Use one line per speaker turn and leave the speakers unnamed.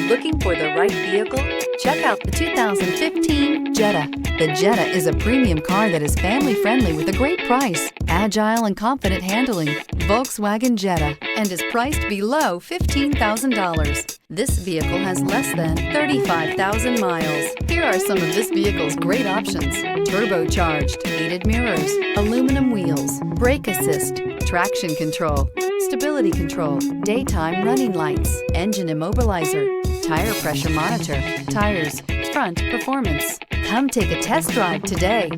Looking for the right vehicle? Check out the 2015 Jetta. The Jetta is a premium car that is family-friendly with a great price, agile and confident handling. Volkswagen Jetta, and is priced below $15,000. This vehicle has less than 35,000 miles. Here are some of this vehicle's great options: turbocharged, heated mirrors, aluminum wheels, brake assist, traction control, stability control, daytime running lights, engine immobilizer, tire pressure monitor, tires, front performance. Come take a test drive today.